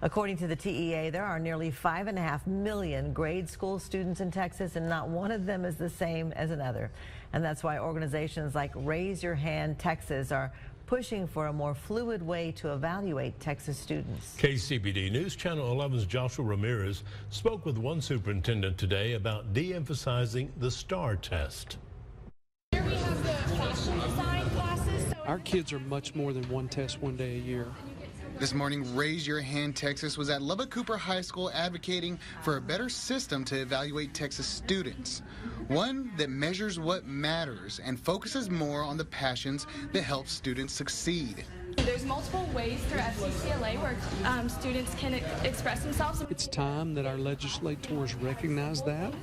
According to the TEA, there are nearly 5.5 million grade school students in Texas, and not one of them is the same as another. And that's why organizations like Raise Your Hand Texas are pushing for a more fluid way to evaluate Texas students. KCBD News Channel 11's Joshua Ramirez spoke with one superintendent today about de-emphasizing the STAR test. Here we have the fashion design classes. Our kids are much more than one test one day a year. This morning, Raise Your Hand Texas was at Lubbock-Cooper High School advocating for a better system to evaluate Texas students. One that measures what matters and focuses more on the passions that help students succeed. There's multiple ways through FCCLA where students can express themselves. It's time that our legislators recognize that.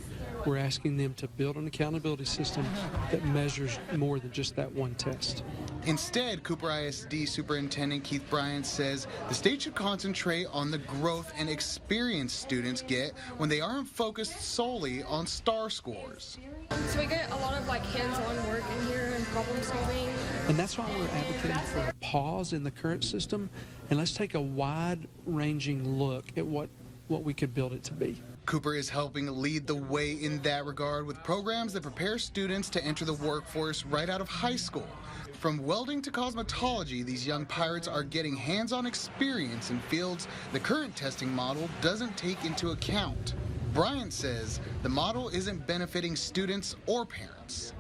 We're asking them to build an accountability system that measures more than just that one test. Instead, Cooper ISD Superintendent Keith Bryant says the state should concentrate on the growth and experience students get when they aren't focused solely on STAR scores. So we get a lot of hands-on work in here and problem solving. And that's why we're advocating for a pause in the current system, and let's take a wide-ranging look at what we could build it to be. Cooper is helping lead the way in that regard with programs that prepare students to enter the workforce right out of high school. From welding to cosmetology, these young pirates are getting hands-on experience in fields the current testing model doesn't take into account. Bryant says the model isn't benefiting students or parents.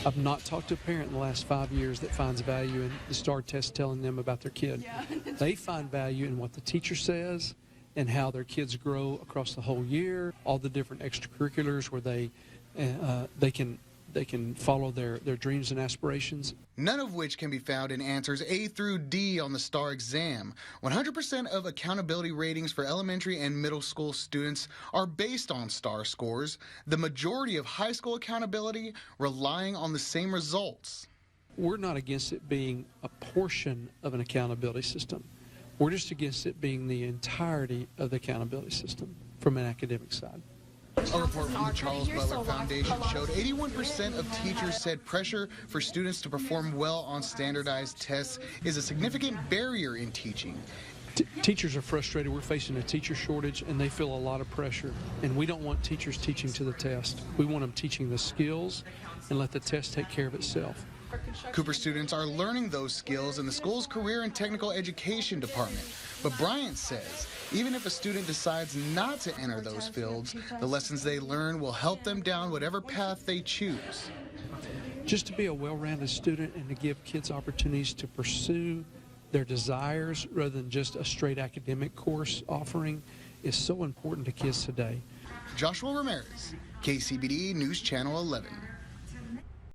I've not talked to a parent in the last 5 years that finds value in the STAR test telling them about their kid. They find value in what the teacher says and how their kids grow across the whole year, all the different extracurriculars where they can follow their dreams and aspirations. None of which can be found in answers A through D on the STAR exam. 100% of accountability ratings for elementary and middle school students are based on STAR scores, the majority of high school accountability relying on the same results. We're not against it being a portion of an accountability system. We're just against it being the entirety of the accountability system from an academic side. A report from the Charles Butler Foundation showed 81% of teachers said pressure for students to perform well on standardized tests is a significant barrier in teaching. Teachers are frustrated. We're facing a teacher shortage, and they feel a lot of pressure. And we don't want teachers teaching to the test. We want them teaching the skills and let the test take care of itself. Cooper students are learning those skills in the school's Career and Technical Education Department. But Bryant says even if a student decides not to enter those fields, the lessons they learn will help them down whatever path they choose. Just to be a well-rounded student and to give kids opportunities to pursue their desires rather than just a straight academic course offering is so important to kids today. Joshua Ramirez, KCBD News Channel 11.